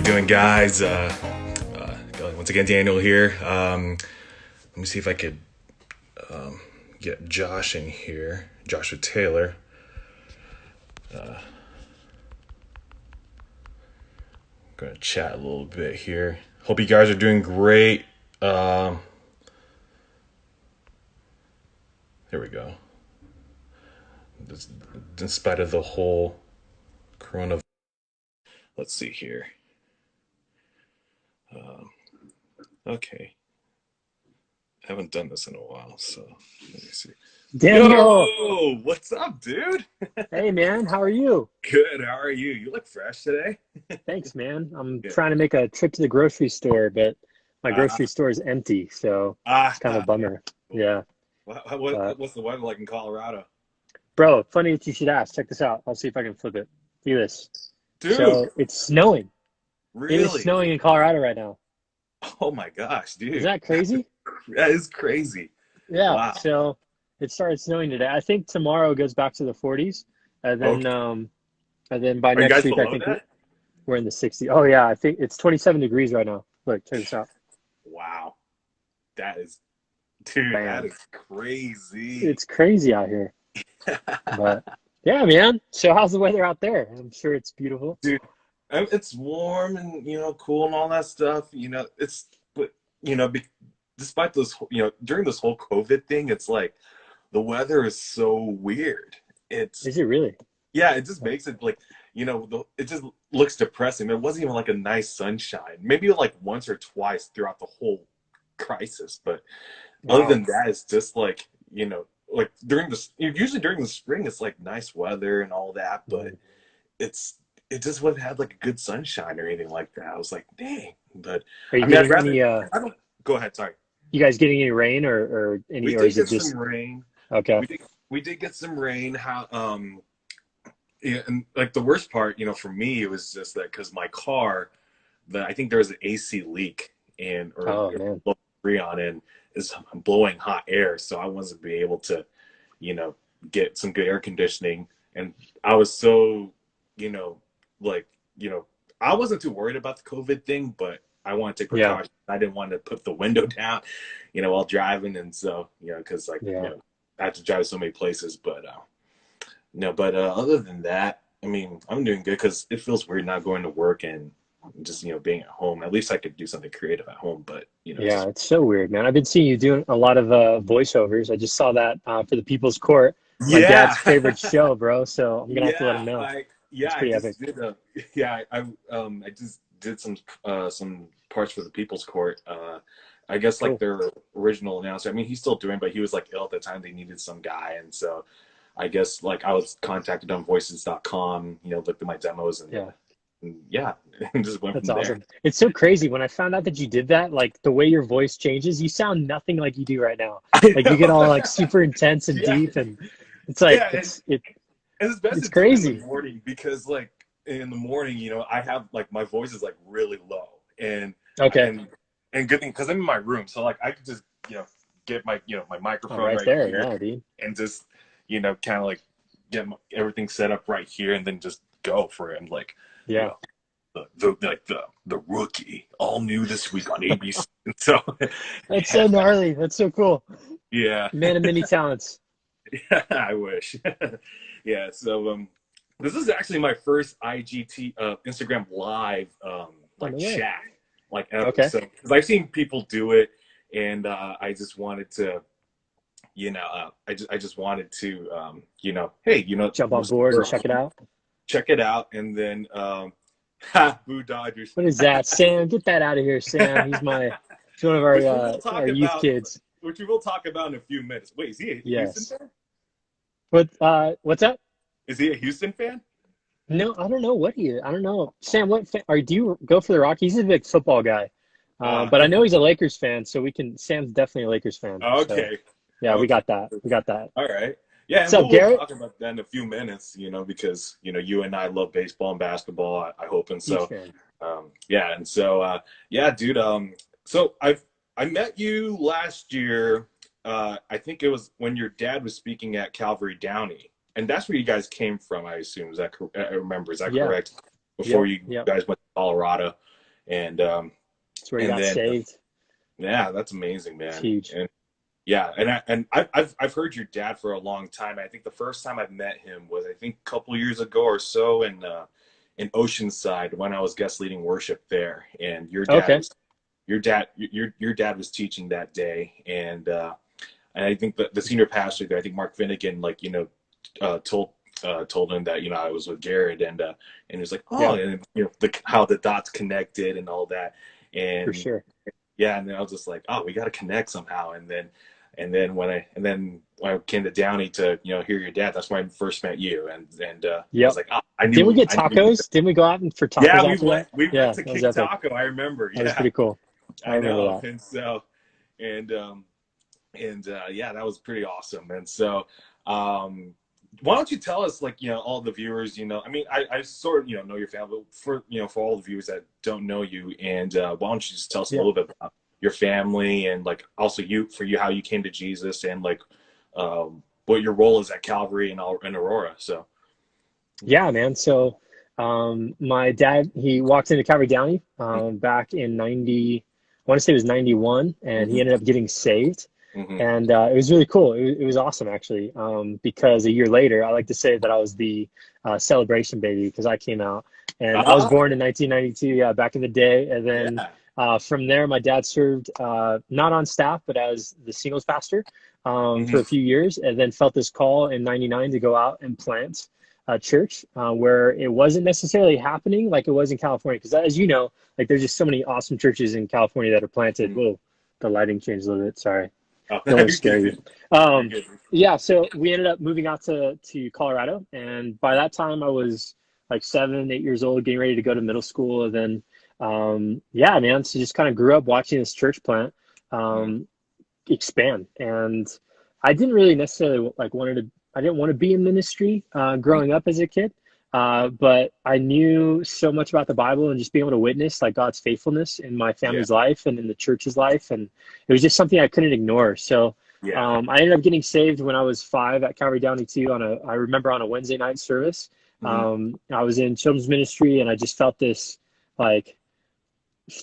you doing, guys? Once again, Daniel here. Let me see if I could get Josh in here. Joshua Taylor. Going to chat a little bit here. Hope you guys are doing great. Here we go. In spite of the whole coronavirus. Let's see here. Okay. I haven't done this in a while, so let me see. Daniel, Yo, what's up, dude? hey man, how are you? Good. How are you? You look fresh today. Thanks, man. I'm Good. trying to make a trip to the grocery store, but my Ah, grocery store is empty, so it's kind of a yeah. bummer. Cool. Yeah. But What's the weather like in Colorado, bro, funny that you should ask. Check this out. I'll see if I can flip it. See this. dude? So it's snowing. It is Really? snowing in Colorado right now. Oh my gosh, Is dude, that crazy? that is crazy. Yeah. Wow. So it started snowing today. I think tomorrow goes back to the 40s, and then Okay. by Are you next guys week I below think that? we're in the 60s. Oh yeah, I think it's 27 degrees right now. Look, check this out. Wow. That is, dude, that Bam. is crazy. It's crazy out here. But yeah, man. So how's the weather out there? I'm sure it's beautiful. Dude, it's warm and cool and all that stuff. It's but despite this, during this whole COVID thing, it's like the weather is so weird. It's Is it really? Yeah, it just makes it like it just looks depressing. There wasn't even like a nice sunshine. Maybe like once or twice throughout the whole crisis, but other Wow. than that, it's just like like usually during the spring, it's like nice weather and all that, but Mhm. it's it just wouldn't have like a good sunshine or anything like that. I was like, dang. But Are you I mean, I'd getting rather. any I don't. Go ahead. Sorry. you guys getting any rain We or did is it get some just rain. okay? We did get some rain. How Yeah, and like the worst part, for me, it was just that because my car, I think there was an AC leak and Oh or man. Freon and is blowing hot air, so I wasn't be able to, you know, get some good air conditioning. And I was so, you know, like, I wasn't too worried about the COVID thing, but I wanted to take Yeah. precautions. I didn't want to put the window down, while driving, and so, because like, Yeah. I have to drive so many places, but no, but other than that, I mean, I'm doing good because it feels weird not going to work and just being at home. At least I could do something creative at home. But Yeah, it's so weird, man. I've been seeing you doing a lot of voiceovers. I just saw that for the People's Court, my yeah, dad's favorite show, bro. So I'm gonna have to let him yeah, know. It's I pretty epic. just did a yeah, I just did some parts for the People's Court. I guess like Cool. their original announcer. I mean, he's still doing, but he was like ill at the time. They needed some guy, and so I guess like I was contacted on voices.com, looked at my demos Yeah. and yeah, and just went That's from there. awesome. It's so crazy when I found out that you did that, like the way your voice changes, you sound nothing like you do right now. I Like you get know. all like super intense and Yeah, deep and it's like yeah, and it's best it's to do it in the crazy. morning because like in the morning, I have like my voice is like really low and Okay. and and good thing because I'm in my room, so like I could just get my my Oh, microphone right right there. here Yeah, dude. and just kind of like get everything set up right here and then just go for it and like you Yeah. know the rookie all new this week on ABC. So That's yeah, so gnarly. That's so cool. yeah. Man of many talents. I wish. Yeah. So this is actually my first Instagram live Oh, like no way. chat like ever. Okay. So because I've seen people do it, and I just wanted to I just wanted to hey Jump on board and check it out. check it out and then ha Boo Dodgers. What is that? Sam, get that out of here, Sam. He's one of which we will our talk youth about kids. which we will talk about in a few minutes. Wait, is he a Houston Yes. fan? What's up? Is he a Houston fan? No, I don't know what he is. I don't know. Sam, do you go for the Rockies? He's a big football guy. Uh, But I know he's a Lakers fan, so Sam's definitely a Lakers fan. So okay. yeah, we Okay. got that. We got that. All right. Yeah, What's and up, we'll Garrett? talk about that in a few minutes, because, you and I love baseball and basketball, I hope. And Huge so, fan. yeah. And so, yeah, dude. So I met you last year. I think it was when your dad was speaking at Calvary Downey. And that's where you guys came from, I assume. I remember. Is that Yeah. correct? Before Yep. you Yep. guys went to Colorado. and It's where you and got then saved. yeah, that's amazing, It's man. huge. And yeah, and I've heard your dad for a long time. I think the first time I met him was, I think, a couple years ago or so in Oceanside when I was guest leading worship there, and Okay. your dad was teaching that day, and I think the senior pastor there, I think Mark Finnegan, like, told told him that, I was with Garrett, and he was like, oh, Yeah, and how the dots connected and all that, for and sure. yeah, and then I was just like, oh, we got to connect somehow, and then when I came to Downey to hear your dad, that's when I first met you, and I was Yep. like, oh, I Didn't we knew get I knew. tacos? Didn't we go out for Yeah, tacos after that? we went Yeah, to that was King epic. Taco. I remember. That was Yeah, pretty cool. I I remember know, that. and yeah, that was pretty awesome. And so, um, why don't you tell us, like, all the viewers, I mean, I sort of, know your family, but for all the viewers that don't know you, and why don't you just tell us a Yeah. little bit about your family, and like also how you came to Jesus, and like what your role is at Calvary and Aurora. So, Yeah, man. So, my dad, he walked into Calvary Downey, back in 90, I want to say it was 91, and he mm-hmm, ended up getting saved. mm-hmm. And it was really cool. It was awesome, actually, because a year later, I like to say that I was the celebration baby because I came out. And I was Ah, born in 1992, yeah, back in the day. And then yeah. from there, my dad served not on staff, but as the singles pastor for a Mm-hmm, few years, and then felt this call in 99 to go out and plant a church where it wasn't necessarily happening like it was in California. Because as you know, like there's just so many awesome churches in California that are planted. mm-hmm. Whoa, the lighting changed a little bit. Sorry. Oh, Don't want to you're scare you. good. You're Um, good. yeah, so we ended up moving out to Colorado, and by that time I was like 7, 8 years old, getting ready to go to middle school, and then yeah, man, so just kind of grew up watching this church plant Mm-hmm, um, expand, and I didn't really necessarily like wanted to. I didn't want to be in ministry growing up as a kid, but I knew so much about the Bible and just being able to witness like God's faithfulness in my yeah, family's life and in the church's life, and it was just something I couldn't ignore. So yeah. I ended up getting saved when I was 5 at Calvary Downey 2 I remember on a Wednesday night service. Mm-hmm, I was in children's ministry and I just felt this like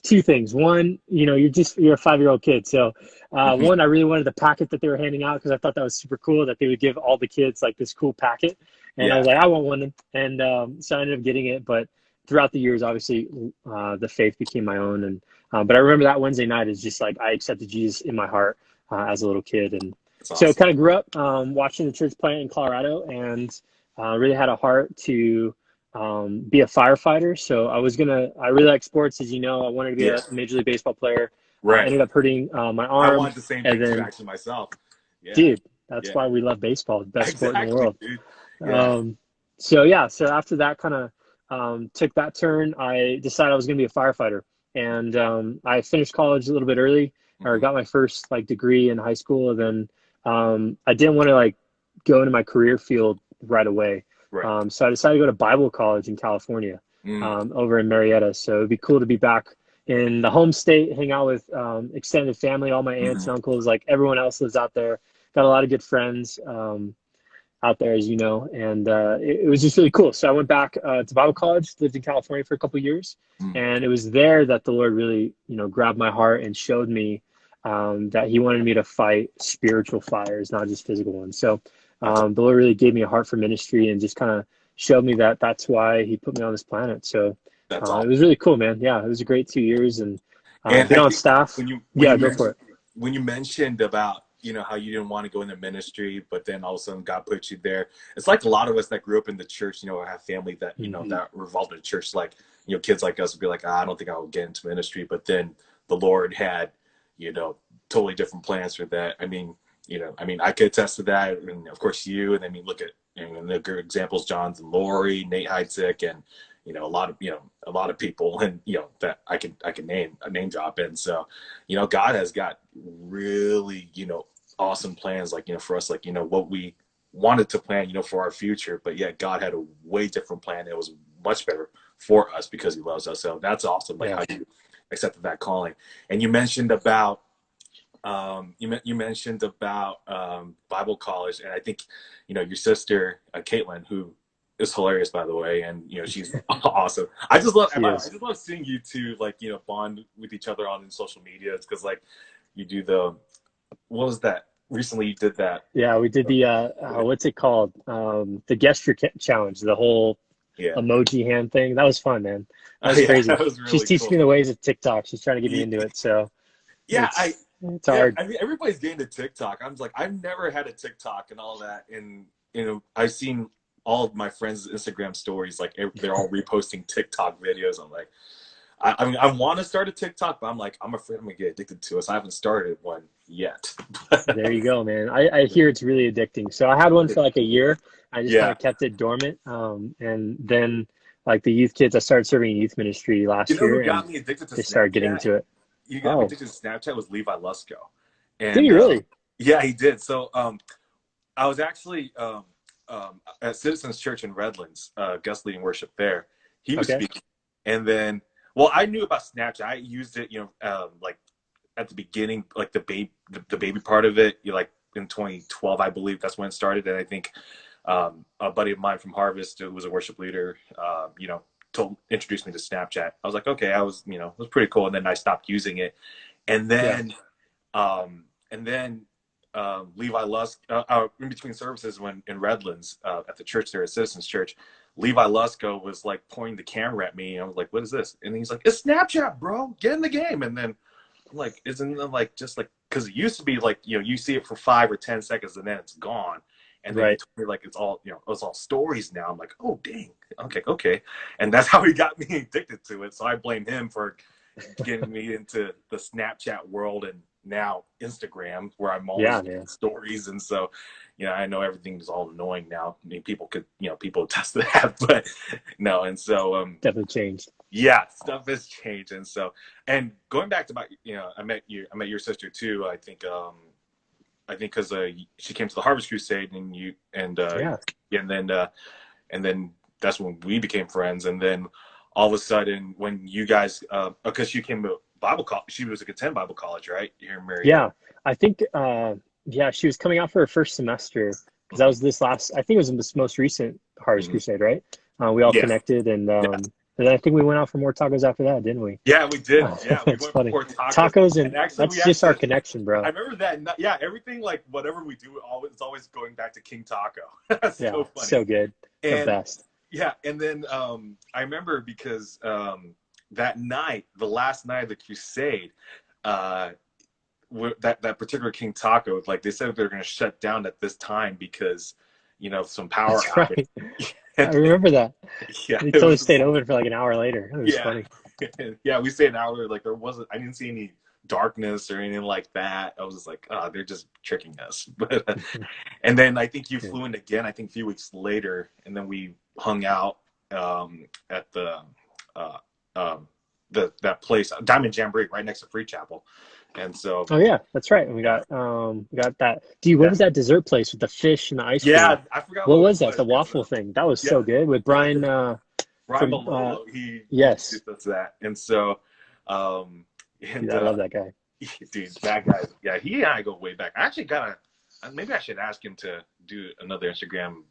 two things. One, you're a 5-year-old kid. So mm-hmm. one, I really wanted the packet that they were handing out because I thought that was super cool that they would give all the kids like this cool packet. And I Yeah. was like, I want one. And so I ended up getting it. But throughout the years, obviously, the faith became my own. And but I remember that Wednesday night is just like I accepted Jesus in my heart as a little kid. And That's so awesome. kind of grew up watching the church plant in Colorado and really had a heart to be a firefighter. So I really like sports, as you know. I wanted to be Yeah. a Major League Baseball player. Right. Ended up hurting my I arm. wanted the same And thing too, then, actually, myself. Yeah. dude, that's Yeah. why we love baseball, the best sport in the Exactly, world. dude. Yeah. Um, so, yeah, so after that kind of took that turn, I decided I was going to be a firefighter. And I finished college a little bit early, or Hmm. got my first like degree in high school. And then I didn't want to like go into my career field right away. Right. So I decided to go to Bible college in California, Mm. over in Marietta. So it'd be cool to be back in the home state, hang out with extended family, all my aunts Hmm. and uncles, like everyone else lives out there. Got a lot of good friends out there, as you know, and it was just really cool. So I went back to Bible college, lived in California for a couple of years, Mm. and it was there that the Lord really, grabbed my heart and showed me that He wanted me to fight spiritual fires, not just physical ones. So That's the Lord really gave me a heart for ministry and just kind of showed me that that's why He put me on this planet. So that's it awesome. was really cool, man. Yeah, it was a great 2 years, and And been I on think staff. when Yeah, you go for mentioned it. about how you didn't want to go into ministry, but then all of a sudden God put you there. It's like a lot of us that grew up in the church, have family that Hmm. that revolved in the church. Like kids like us would be like, I don't think I will get into ministry, but then the Lord had you know totally different plans for that. I mean, I could attest to that, and of course you. And I mean, look at the good examples: Johns and Lori, Nate Heitzig, and a lot of people, and that I can name drop. And so, God has got really awesome plans, like for us, like what we wanted to plan, for our future. But yet, God had a way different plan. It was much better for us because He loves us. So that's awesome. Like Yeah. how you accepted that calling. And you mentioned about you mentioned about Bible college, and I think your sister Caitlin, who is hilarious, by the way, and you know she's awesome. I just love, She I is. just love seeing you two like you know bond with each other on social media. It's because like you do the what was that recently you did that Yeah, we did the what's it called? The gesture challenge, the whole yeah emoji hand thing. That was fun, man. That was yeah crazy. that was She's really teaching cool. me the ways of TikTok. She's trying to get me into Yeah, it, so yeah, I it's yeah, hard. I mean everybody's getting to TikTok. I'm like I've never had a TikTok and all that, and you know I've seen all of my friends' Instagram stories like they're all reposting TikTok videos. I'm like I mean I want to start a TikTok, but I'm like I'm afraid I'm gonna get addicted to it. So I haven't started one yet. There you go, man. I hear it's really addicting. So I had one for like a year. I just kind Yeah, of kept it dormant. And then like the youth kids, I started serving in youth ministry you last know who year, and got me addicted to they started getting Snapchat? into it. You got me Oh, addicted to Snapchat was Levi Lusko, did and you really? yeah, he did. So I was actually at Citizens Church in Redlands, guest leading worship there. He was Okay. speaking, and then, well, I knew about Snapchat. I used it, you know, like at the beginning, like the baby part of it, you know, like in 2012, I believe that's when it started. And I think a buddy of mine from Harvest, who was a worship leader, you know, introduced me to Snapchat. I was like, okay, I was, you know, it was pretty cool. And then I stopped using it, and Yeah. then and then Levi Lusk, in between services when in Redlands at the church there at Citizens Church, Levi Lusko was like pointing the camera at me. And I was like, "What is this?" And he's like, "It's Snapchat, bro. Get in the game." And then I'm like, "Isn't it like just like because it used to be like you know you see it for 5 or 10 seconds and then it's gone." And then he Right. told me like it's all you know it's all stories now. I'm like, "Oh dang, okay, okay," and that's how he got me addicted to it. So I blame him for getting me into the Snapchat world and now Instagram, where I'm always Yeah, getting man. stories. And so, you know, I know everything's all annoying now. I mean, people could, you know, people attest to that, but no. And so, Definitely changed. yeah, stuff has changed. And so, and going back to my, you know, I met your sister too. I think because she came to the Harvest Crusade and Yeah. and then, and then that's when we became friends. And then all of a sudden, when you guys, because she came to Bible college, she was at attend Bible college, right? Here in Marietta. Yeah. I think yeah, she was coming out for her first semester because that Mm-hmm. was this last I think it was this most recent Harvest Mm-hmm. Crusade, right? We all Yeah, connected yeah, and then I think we went out for more tacos after that, didn't we? yeah. We did. Yeah, we That's went for funny. more tacos, Tacos and and actually, we that's just our actually. connection, I bro. remember that. Yeah, everything like whatever we do, always it's always going back to King Taco. That's Yeah, so funny. so good. The And best. yeah, and then I remember because that night, the last night of the crusade, uh, that particular King Taco, like they said they're going to shut down at this time because you know some power That's outage. right. I And remember that. yeah, They it totally was stayed open for like an hour later. It was yeah, funny. yeah. We stayed an hour. Like there wasn't. I didn't see any darkness or anything like that. I was just like, oh, they're just tricking us. But and then I think you Yeah. flew in again. I think a few weeks later, and then we hung out at uh, um, the that place, Diamond Jamboree, right next to Free Chapel. And so, Oh yeah, that's right. And yeah, we got that. Dude, what yeah, was that dessert place with the fish and the ice cream? yeah. I forgot What what it was that? was. The It's waffle thing. That was yeah, so good with yeah. Brian Brian from Malolo, he yes. introduced us to that, and so um, Dude, and I love that guy. dude, that guy, yeah, he and I go way back. I actually gotta, maybe I should ask him to do another Instagram,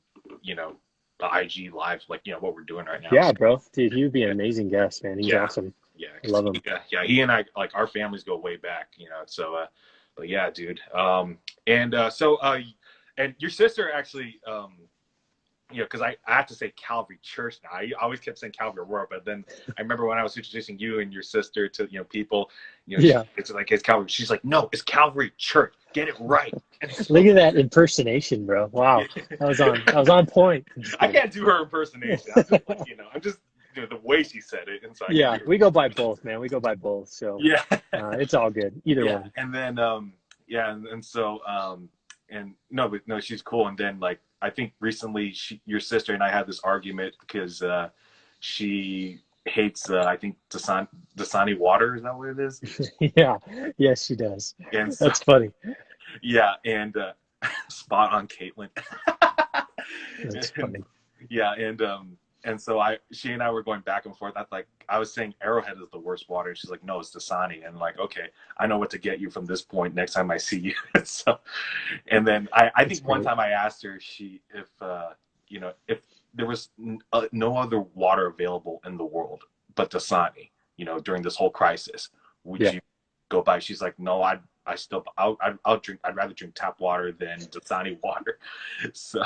you know, IG live, like you know what we're doing right now. Yeah, So, bro. Dude, he would be an yeah, amazing guest, man. He's yeah, awesome. yeah, I 'cause love him. yeah, he and I like our families go way back, you know. So, but yeah, dude. And and your sister actually, you know, because I have to say Calvary Church now. I always kept saying Calvary Aurora, but then I remember when I was introducing you and your sister to you know people, you know, Yeah. it's like it's Calvary. She's like, no, it's Calvary Church. Get it right. And Look so at that impersonation, bro. Wow. That was on point. I'm just I kidding. can't do her impersonation. I'm just like you know, I'm just you know the way she said it, and so I can Yeah, do we go by both, man. We go by both. So it. Yeah, it's all good. Either yeah, one. and then yeah, and so and no, but no, she's cool. And then like I think recently your sister and I had this argument because she hates I think Dasani water. Is that what it is? Yeah. Yes, she does. And so That's funny. yeah, and spot on Caitlin. That's and, funny. yeah, and so she and I were going back and forth. I was saying Arrowhead is the worst water. She's like, no, it's Dasani. And like, okay, I know what to get you from this point next time I see you. So, and then I That's think one great. time I asked her if you know if there was no other water available in the world but Dasani, during this whole crisis. Would Yeah. you go buy? She's like, no, I'll drink. I'd rather drink tap water than Dasani water. So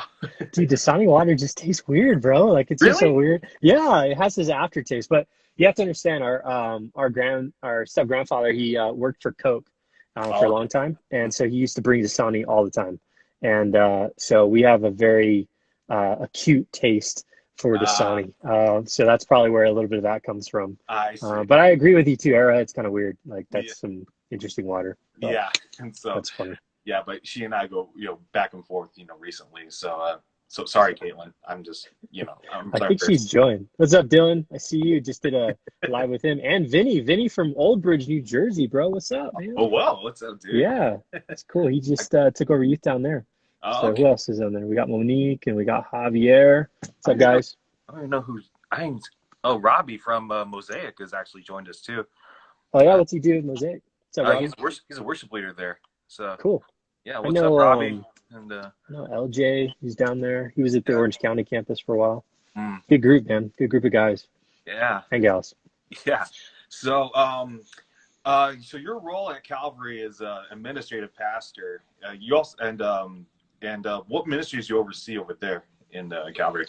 Dude, Dasani water just tastes weird, bro. Like it's just so really, weird. Yeah, it has this aftertaste. But you have to understand our step grandfather, he worked for Coke for a oh, long time. And so he used to bring Dasani all the time. And so we have a very acute taste for uh, Dasani. So that's probably where a little bit of that comes from. I see. But I agree with you too, Era. It's kind of weird. Like Yeah, that's some interesting water. But yeah, and so that's funny. yeah, but she and I go, back and forth, recently. So sorry, Caitlin. I'm just, I'm I sorry. think she's joined. What's up, Dylan? I see you just did a live with him and Vinny. Vinny from Old Bridge, New Jersey, bro. What's up, man? Oh, wow. What's up, dude? Yeah, that's cool. He just took over youth down there. Oh, So okay. who else is on there? We got Monique and we got Javier. What's I up, don't even know. guys? I don't even know who's. I ain't, oh, Robbie from Mosaic has actually joined us too. Oh yeah, Uh, what's he do with Mosaic? What's up, Robbie? he's a worship leader there. So Cool. yeah, I what's up, know Robbie? And I know LJ. He's down there. He was at the yeah, Orange County campus for a while. mm, Good group, man. Good group of guys yeah, and gals. yeah. So so your role at Calvary is administrative pastor. You also and what ministries do you oversee over there in Calvary?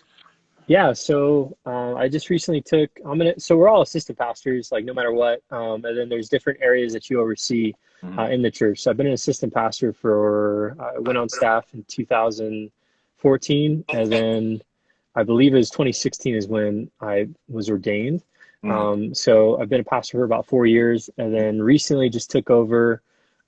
Yeah, so I just recently took, so we're all assistant pastors, like no matter what. And then there's different areas that you oversee Mhm. in the church. So I've been an assistant pastor I went on staff in 2014, and then I believe it was 2016 is when I was ordained. Mhm. So I've been a pastor for about 4 years, and then recently just took over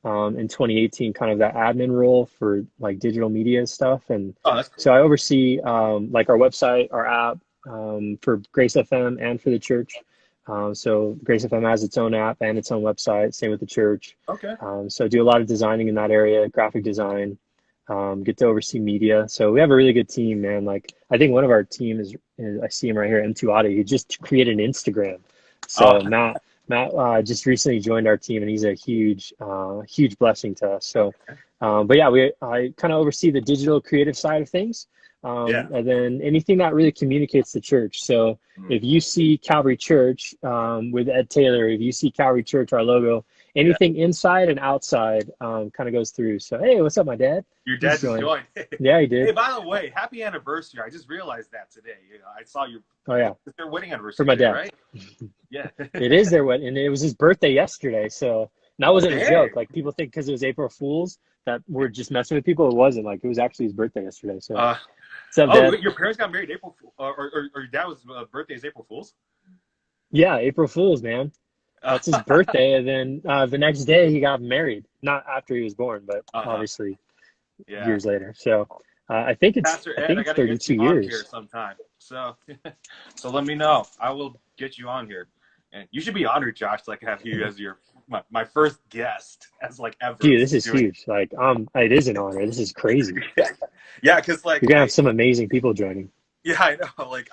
in 2018, kind of that admin role for like digital media stuff. And Oh, that's cool. so I oversee like our website, our app for Grace FM and for the church. So Grace FM has its own app and its own website. Same with the church. Okay. So I do a lot of designing in that area, graphic design. Get to oversee media. So we have a really good team, man. Like I think one of our team is I see him right here, M2 Auto. He just created an Instagram. Oh, So Matt just recently joined our team, and he's a huge blessing to us. So, but yeah, I kind of oversee the digital creative side of things, yeah. and then anything that really communicates the church. So Mm. if you see Calvary Church with Ed Taylor, if you see Calvary Church, our logo, Yeah. anything inside and outside kind of goes through. So hey, what's up, my dad? Your He's dad just joined. joined. Yeah, he Hey, did. by the way, happy anniversary. I just realized that today. I saw Oh yeah, it's their wedding for anniversary my today, dad. right? Yeah. It is their wedding, and it was his birthday yesterday. So that Oh, wasn't a joke. dang. Like people think because it was April Fools that we're just messing with people. It wasn't. Like it was actually his birthday yesterday. So Uh, what's up, oh, Dad? your parents got married April, or your dad was birthday is April Fool's? Yeah, April Fools, man. That's his birthday, and then the next day he got married. Not after he was born, but Uh-huh. obviously Yeah. years later. So I think it's Pastor I Ed, think I it's got to get 32 you on here years. sometime. So, so let me know. I will get you on here, and you should be honored, Josh, to like have you as my first guest as like ever Dude, this is doing. huge. Like it is an honor. This is crazy. Yeah, yeah, because like You're gonna have some amazing people joining. yeah, I know. Like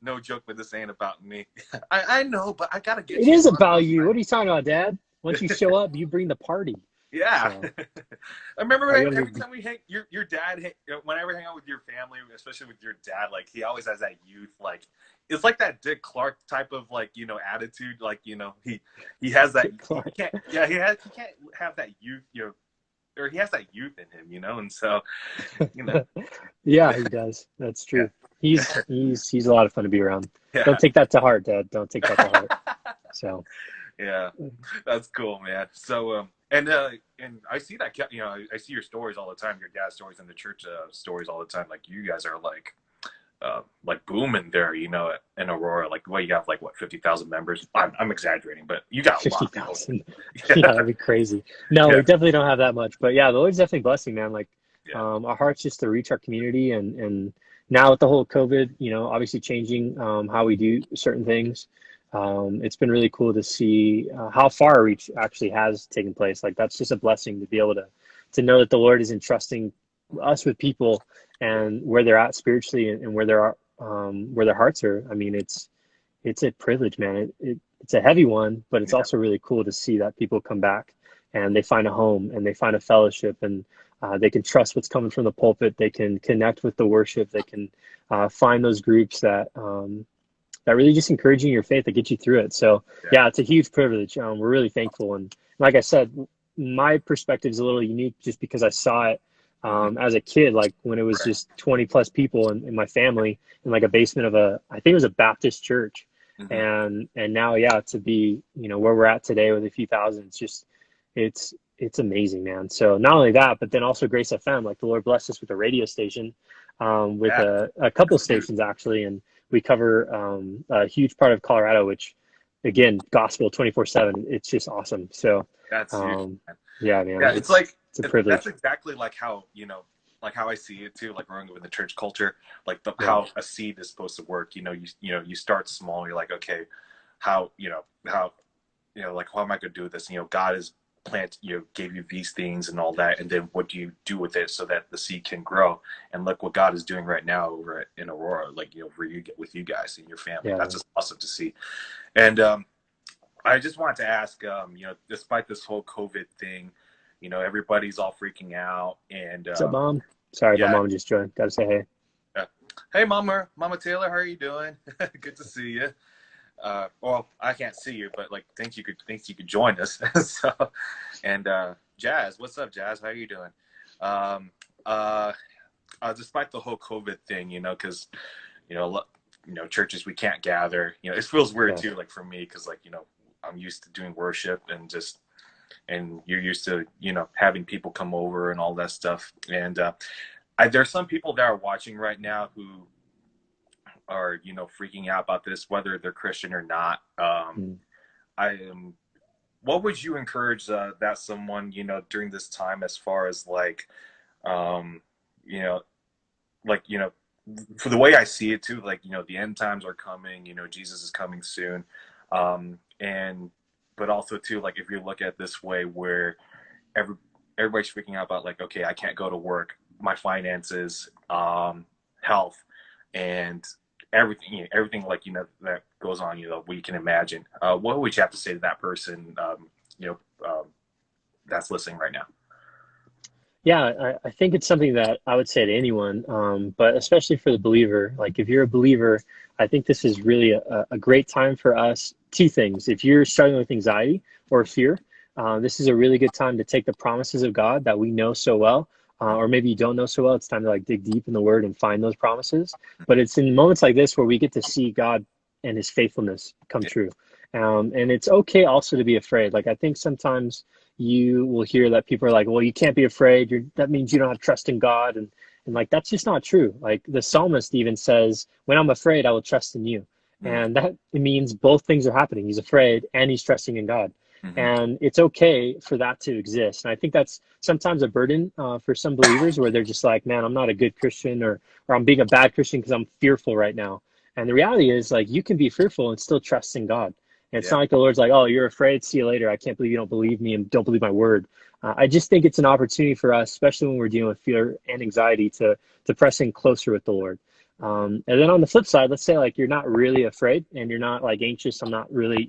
no joke, but this ain't about me. I know, but I gotta It get you is on about though, you. man. What are you talking about, Dad? Once you show up, you bring the party. Yeah, So I remember I gotta every be. time we hang, your dad, whenever I hang out with your family, especially with your dad, like he always has that youth, like it's like that Dick Clark type of like attitude, like he has that he can't yeah he can't have that youth or he has that youth in him, and so you know Yeah, he does. That's yeah true. He's a lot of fun to be around. Don't yeah take that to heart, Dad. Don't take that to heart. So yeah that's cool, man. So and I see that I see your stories all the time, your dad's stories and the church stories all the time. Like you guys are like booming there, in Aurora. Like what you have like what 50,000 members. I'm exaggerating, but you got a lot of people. 50,000. Yeah, Yeah, that'd be crazy. No, yeah, we definitely don't have that much. But yeah, the Lord's definitely blessing, man. Like yeah. our heart's just to reach our community and now with the whole COVID, obviously changing how we do certain things. It's been really cool to see how far our reach actually has taken place. Like that's just a blessing to be able to know that the Lord is entrusting us with people and where they're at spiritually and where where their hearts are. I mean, it's a privilege, man. it's a heavy one, but it's Yeah. also really cool to see that people come back and they find a home and they find a fellowship, and they can trust what's coming from the pulpit. They can connect with the worship. They can find those groups that really just encourage you in your faith, that get you through it. So Yeah. yeah, it's a huge privilege. We're really thankful. And like I said, my perspective is a little unique just because I saw it Hmm. as a kid, like when it was Right. just 20 plus people in my family in like a basement of I think it was a Baptist church. Hmm. And now, yeah, to be, where we're at today with a few thousand, it's amazing, man. So not only that, but then also Grace FM, like the Lord blessed us with a radio station, with Yeah. a couple That's huge. stations actually. And we cover a huge part of Colorado, which again, gospel 24/7. It's just awesome. So, That's huge. um, yeah, man, Yeah, it's like it's a that's privilege. exactly like how like how I see it too. Like growing up in the church culture, like Yeah, how a seed is supposed to work. You start small. You're like, okay, how how like how am I going to do this? God is gave you these things and all that, and then what do you do with it so that the seed can grow? And look what God is doing right now over in Aurora, like for you with you guys and your family. yeah, That's man. just awesome to see. And I just wanted to ask, despite this whole COVID thing, everybody's all freaking out, and What's up, mom? Sorry, my yeah, mom just joined. Gotta say hey. uh, hey, Mama Taylor, how are you doing? Good to see you. Well, I can't see you, but like, thanks you could join us. So, and Jazz, what's up, Jazz? How are you doing? Um, uh, Despite the whole COVID thing, because you know, churches we can't gather. It feels weird Yeah, too, like for me, because like I'm used to doing worship and you're used to having people come over and all that stuff. And there's some people that are watching right now who are freaking out about this, whether they're Christian or not. mm, I am. What would you encourage that someone during this time, as far as like um, you know like for the way I see it too, like the end times are coming. Jesus is coming soon, and but also too, like if you look at it this way, where every everybody's freaking out about like, okay, I can't go to work, my finances, health, and everything, everything like that goes on, we can imagine. What would you have to say to that person, you know, that's listening right now? yeah. I think it's something that I would say to anyone, but especially for the believer. Like if you're a believer, I think this is really a great time for us. Two things: if you're struggling with anxiety or fear, this is a really good time to take the promises of God that we know so well. Or maybe you don't know so well. It's time to like dig deep in the Word and find those promises. But it's in moments like this where we get to see God and His faithfulness come Yeah. true. And it's okay also to be afraid. Like I think sometimes you will hear that people are like, well, you can't be afraid. That means you don't have trust in God. And like, that's just not true. Like the psalmist even says, when I'm afraid, I will trust in you. Mm-hmm. And that it means both things are happening. He's afraid and he's trusting in God. Mm-hmm. And it's okay for that to exist. And I think that's sometimes a burden for some believers where they're just like, man, I'm not a good Christian, or I'm being a bad Christian because I'm fearful right now. And the reality is like, you can be fearful and still trust in God. And it's Yeah. not like the Lord's like, oh, you're afraid. See you later. I can't believe you don't believe me and don't believe my word. I just think it's an opportunity for us, especially when we're dealing with fear and anxiety, to press in closer with the Lord. And then on the flip side, let's say like you're not really afraid and you're not like anxious. I'm not really,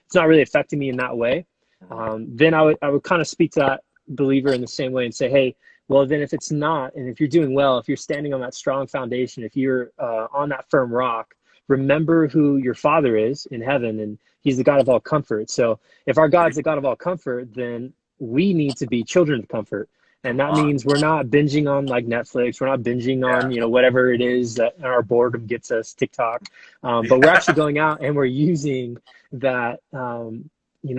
it's not really affecting me in that way. Mm-hmm. Then I would kind of speak to that believer in the same way and say, hey, well, then if it's not, and if you're doing well, if you're standing on that strong foundation, if you're on that firm rock, remember who your Father is in heaven, and He's the God of all comfort. So if our God's the God of all comfort, then we need to be children of comfort. And Come that on. means we're not binging on like Netflix. We're not binging Yeah. on, whatever it is that our boredom gets us, TikTok. But we're actually Yeah. going out and we're using that,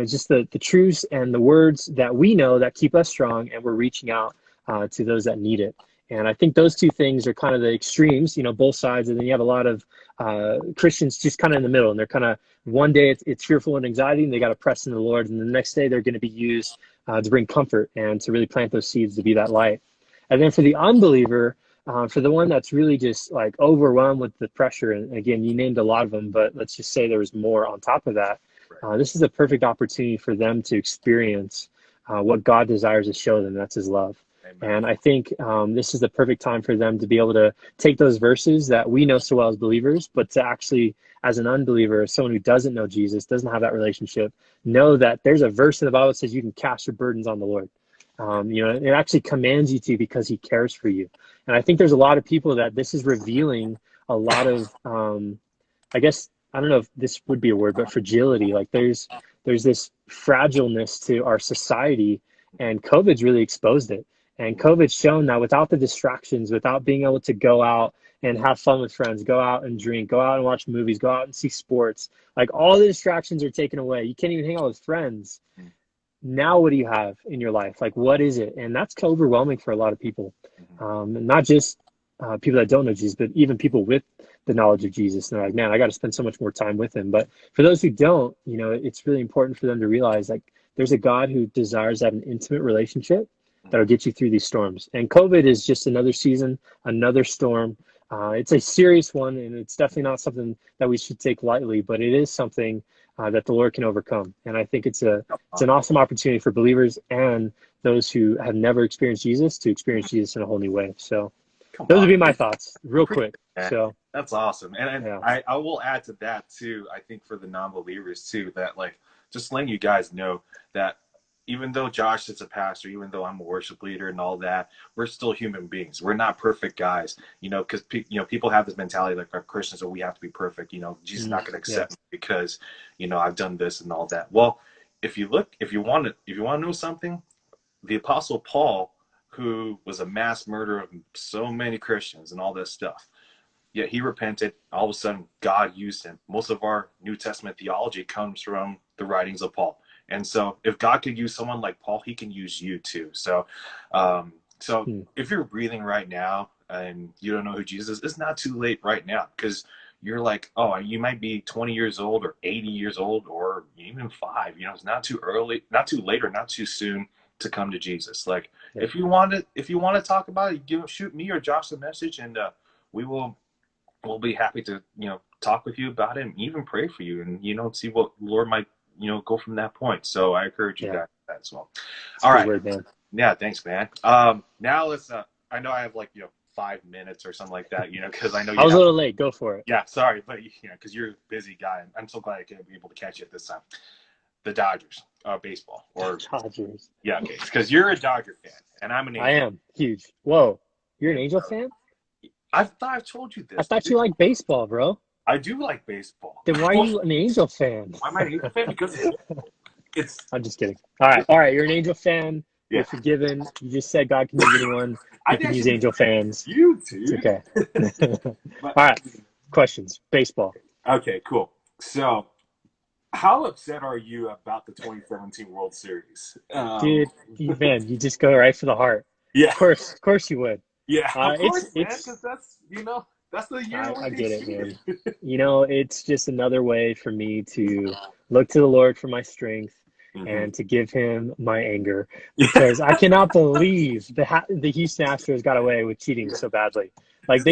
just the truths and the words that we know that keep us strong. And we're reaching out to those that need it. And I think those two things are kind of the extremes, both sides. And then you have a lot of Christians just kind of in the middle, and they're kind of one day it's fearful and anxiety, and they got to press in the Lord, and the next day they're going to be used to bring comfort and to really plant those seeds to be that light. And then for the unbeliever, for the one that's really just like overwhelmed with the pressure, and again, you named a lot of them, but let's just say there was more on top of that. Right. This is a perfect opportunity for them to experience what God desires to show them. That's His love. Amen. And I think this is the perfect time for them to be able to take those verses that we know so well as believers, but to actually, as an unbeliever, someone who doesn't know Jesus, doesn't have that relationship, know that there's a verse in the Bible that says you can cast your burdens on the Lord. It actually commands you to because he cares for you. And I think there's a lot of people that this is revealing a lot of, I guess, I don't know if this would be a word, but fragility. Like there's this fragileness to our society, and COVID's really exposed it. And COVID's shown that without the distractions, without being able to go out and have fun with friends, go out and drink, go out and watch movies, go out and see sports, like all the distractions are taken away. You can't even hang out with friends. Now what do you have in your life? Like, what is it? And that's overwhelming for a lot of people. And not just people that don't know Jesus, but even people with the knowledge of Jesus. And they're like, man, I got to spend so much more time with him. But for those who don't, it's really important for them to realize like there's a God who desires to have an intimate relationship that'll get you through these storms. And COVID is just another season, another storm. It's a serious one, and it's definitely not something that we should take lightly, but it is something that the Lord can overcome. And I think it's an awesome opportunity for believers and those who have never experienced Jesus to experience Jesus in a whole new way. So Come those would on. be my thoughts real Appreciate quick. that. So That's awesome. And yeah, I will add to that too, I think for the non-believers too, that like just letting you guys know that even though Josh is a pastor, even though I'm a worship leader and all that, we're still human beings. We're not perfect guys, because people have this mentality like our Christians, we have to be perfect. Jesus is not going to yeah, accept me because I've done this and all that. Well, if you want to know something, the Apostle Paul, who was a mass murderer of so many Christians and all this stuff, yet he repented. All of a sudden, God used him. Most of our New Testament theology comes from the writings of Paul. And so if God could use someone like Paul, he can use you too. So hmm, if you're breathing right now and you don't know who Jesus is, it's not too late right now, because you're like, oh, you might be 20 years old or 80 years old or even 5. It's not too early, not too late, or not too soon to come to Jesus. Like yeah, if you want to talk about it, shoot me or Josh a message, and we will we'll be happy to talk with you about it and even pray for you, and see what Lord might go from that point. So I encourage you yeah. guys that as well. It's a All good right. word, man. Yeah, thanks, man. Now let's I know I have like 5 minutes or something like that, because I know I you was a have. little late. Go for it. Yeah, sorry, but because you're a busy guy. I'm so glad I could be able to catch you at this time. The Dodgers, baseball, or Dodgers. yeah, okay, because you're a Dodger fan and I'm an I Angel, am huge. Whoa, you're an and Angel fan? I thought I've told you I this, thought dude. you liked baseball, bro. I do like baseball. Then why are Well, you an Angel fan? why am I an Angel fan? Because it's I'm just kidding. All right. You're an Angel fan. You're yeah. forgiven. You just said God can use anyone. I He can use actually Angel fans. you, It's dude. okay. All But right. Questions. Baseball. okay, cool. So, how upset are you about the 2017 World Series? Dude, you just go right for the heart. Yeah, Of course you would. yeah, of course, man, because It's that's the year when I they get it, cheated. man. It's just another way for me to look to the Lord for my strength Hmm. and to give him my anger, Yeah, because I cannot believe the Houston Astros got away with cheating so badly. Like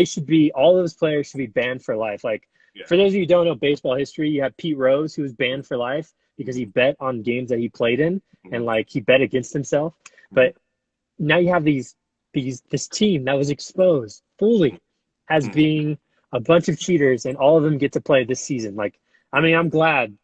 all those players should be banned for life. Like yeah. for those of you who don't know baseball history, you have Pete Rose, who was banned for life because he bet on games that he played in, Hmm. and like he bet against himself. But now you have this team that was exposed fully as Hmm. being a bunch of cheaters, and all of them get to play this season. Like, I mean, I'm glad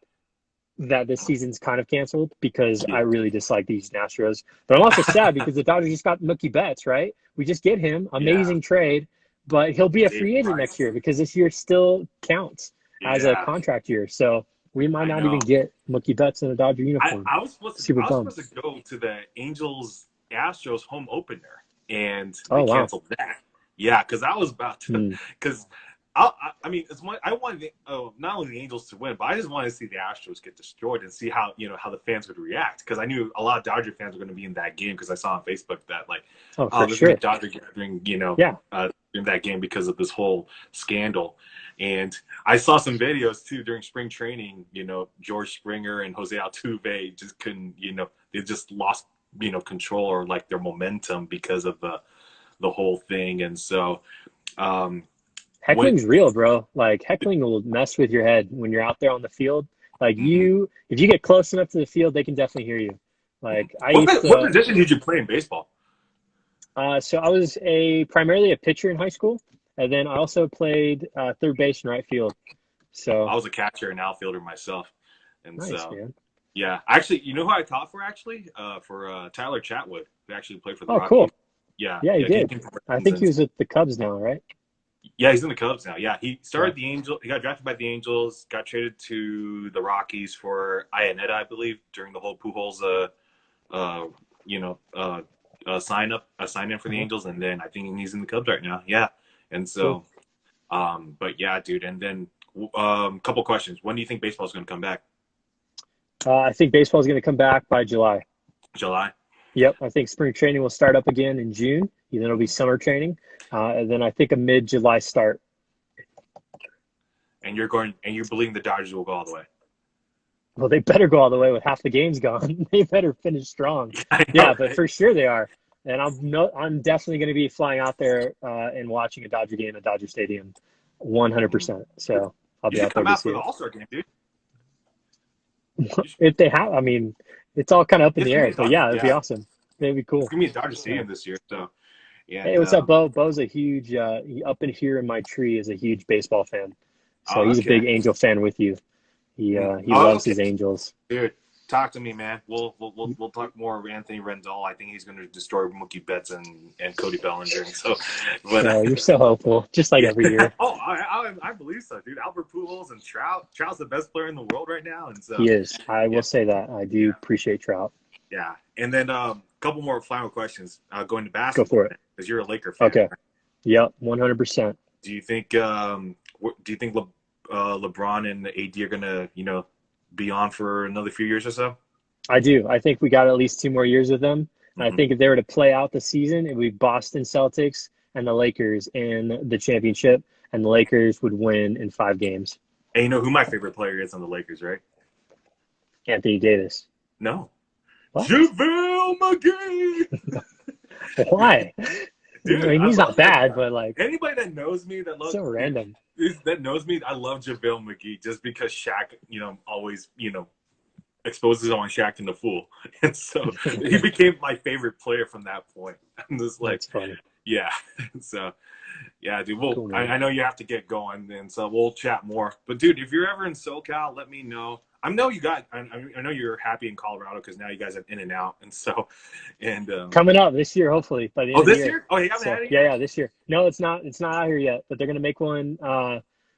that this season's kind of canceled because I Yeah, really dislike these Astros. But I'm also sad because the Dodgers just got Mookie Betts, right? We just get him, yeah. amazing trade, but he'll be a Dave free agent next Price. year because this year still counts as a Yeah, contract year. So we might I not even know. get Mookie Betts in a Dodger I, uniform. I was supposed to Super I was bummed. supposed to go to the Angels Astros home opener, and they Oh wow. canceled that. Yeah, because I was about to. Hmm. Because I mean, I wanted not only the Angels to win, but I just wanted to see the Astros get destroyed and see how the fans would react. Because I knew a lot of Dodger fans were going to be in that game, because I saw on Facebook that like, Oh, oh, for there's going to be sure. Dodger gathering, Yeah. in that game because of this whole scandal. And I saw some videos too during spring training. George Springer and Jose Altuve just couldn't. They just lost control, or like their momentum, because of the whole thing. And so when Heckling's real, bro. Like heckling will mess with your head when you're out there on the field. Like mhm. if you get close enough to the field, they can definitely hear you. Like I used What to, position did you play in baseball? So I was primarily a pitcher in high school, and then I also played third base and right field. I So was a catcher and outfielder myself, and nice, so man. yeah. Actually, you know who I taught for actually? For Tyler Chatwood, who actually played for the Oh, cool. Rockies. Yeah, Yeah, he yeah, he did. came from I Marines, think he and was at the Cubs now, right? yeah, he's in the Cubs now. Yeah, he Yeah. started the Angel. He got drafted by the Angels, got traded to the Rockies for Iannetta, I believe, during the whole Pujols, uh, you know, sign in for the Uh-huh. Angels, and then I think he's in the Cubs right now. Yeah, and Cool. so, but yeah, dude, and then couple questions. When do you think baseball is going to come back? I think baseball is going to come back by July. July. Yep, I think spring training will start up again in June. Then it'll be Mhm. summer training, and then I think a mid-July start. And you're going, and you're believing the Dodgers will go all the way. Well, they better go all the way with half the games gone. They better finish strong. I know, Yeah, but right? for sure they are. And I'm definitely going to be flying out there and watching a Dodger game at Dodger Stadium, Mhm. 100%. So I'll You be should out there come to out see for the it. All Star game, dude. If they have, I mean, it's all kind of up in It's the gonna air, be but Dodger. yeah, it'd be Yeah, awesome. It'd be it's cool. gonna be at Dodger Yeah. Stadium this year. So, Hey, and what's up, Bo? Bo's a huge, up in here in my tree is a huge baseball fan. So oh, he's a okay. big Angel fan with you. He Oh, loves okay. his Angels. Dude, talk to me, man. We'll talk more of Anthony Rendell. I think he's going to destroy Mookie Betts and Cody Bellinger. And so, but Oh, you're so hopeful, just like yeah. every year. Oh, I believe so, dude. Albert Pujols and Trout. Trout's the best player in the world right now, and so He is. I yeah, will say that. I do yeah, appreciate Trout. yeah. And then a couple more final questions. Going to Go basketball for it. because you're a Laker fan. Okay. Yep, 100%. Do you think do you think LeBron and AD are gonna be on for another few years or so? I do. I think we got at least 2 more years with them. I Hmm. think if they were to play out the season, it would be Boston Celtics and the Lakers in the championship, and the Lakers would win in 5 games. And you know who my favorite player is on the Lakers, right? Anthony Davis. No, What? JaVale McGee. Why? I Dude, mean, I he's not love that bad, guy. but like, Anybody that knows me that loves so random. that knows me, I love JaVale McGee just because Shaq, always, exposes on Shaq and the fool. And so he became my favorite player from that point. I'm just like, That's funny. yeah. So yeah, dude. Well, Cool, I, man. I know you have to get going, and so we'll chat more. But dude, if you're ever in SoCal, let me know. I know you got. I know you're happy in Colorado because now you guys have In and Out, and so, and Coming up this year, hopefully by the end oh, of the this year. year? Oh, you haven't So had it yeah, yet? yeah, this year. No, it's not. It's not out here yet, but they're gonna make one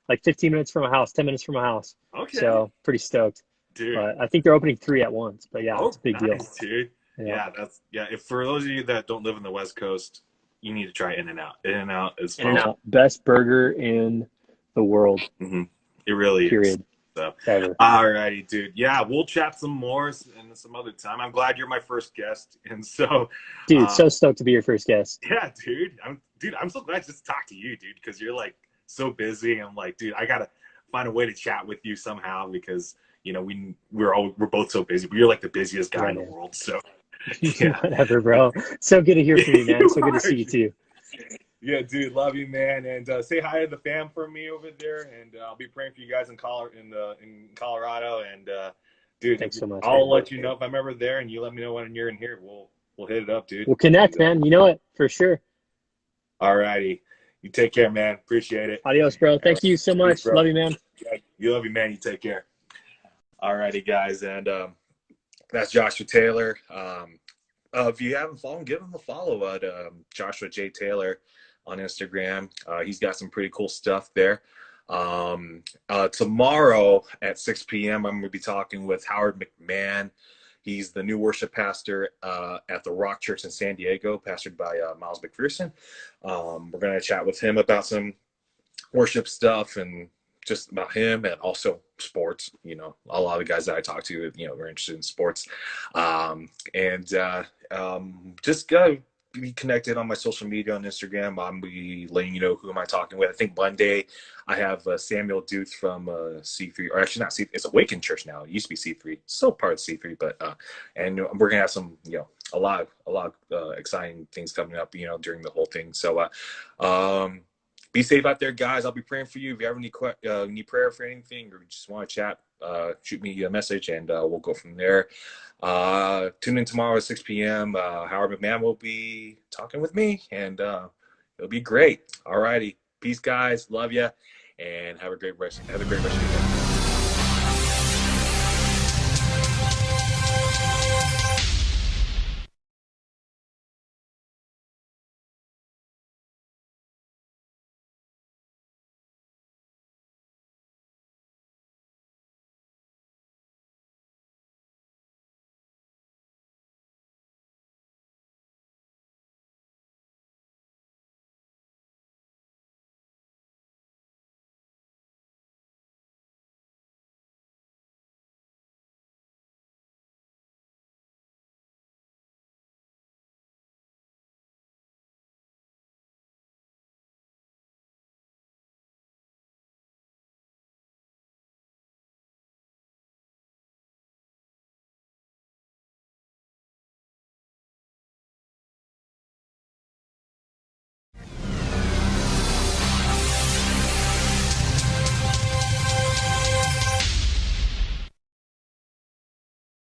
like 15 minutes from my house, 10 minutes from my house. Okay, So pretty stoked. dude. But I think they're opening three at once. But yeah, Oh, it's a big deal. nice, dude. Yeah, Yeah, that's yeah. If for those of you that don't live in the West Coast, you need to try In and Out. In and Out is In and phenomenal. out, best burger in the world. Hmm. It really is. Period. So, Ever. all righty, dude. Yeah, we'll chat some more and some other time. I'm glad you're my first guest, and so, Dude, um, so stoked to be your first guest. yeah, dude. I'm so glad just to talk to you, dude, because you're like so busy. I'm like, dude, I gotta find a way to chat with you somehow because we're both so busy. But you're like the busiest guy Yeah, in the man. world. So, yeah, Whatever, bro. So good to hear from you, man. you So good to are. see you too. Yeah, dude, love you, man, and say hi to the fam for me over there, and I'll be praying for you guys in Colorado, and dude, Thanks so much, I'll man. let you know if I'm ever there, and you let me know when you're in here. We'll hit it up, dude. We'll And connect, man. You know it for sure. all righty, you take care, man. Appreciate it. Adios, bro. All right, Thank you so peace, much. bro. Love you, man. Yeah, you love you, man. You take care. All righty, guys, and that's Joshua Taylor. If you haven't followed him, give him a follow at Joshua J Taylor on Instagram. He's got some pretty cool stuff there. Tomorrow at 6 p.m., I'm going to be talking with Howard McMahon. He's the new worship pastor at the Rock Church in San Diego, pastored by Miles McPherson. We're going to chat with him about some worship stuff and just about him and also sports. A lot of the guys that I talk to, are interested in sports. And just be connected on my social media on Instagram. I'm be letting you know who am I talking with. I think Monday I have Samuel Duth from C3, or actually not C3. It's Awakened Church now. It used to be C3, still part of C3, but and we're gonna have some, a lot of exciting things coming up, during the whole thing. So, be safe out there, guys. I'll be praying for you. If you have any prayer for anything or just want to chat, shoot me a message, and we'll go from there. Tune in tomorrow at 6 p.m. Howard McMahon will be talking with me, and it'll be great. All righty. Peace, guys. Love you, and have a great rest of your day.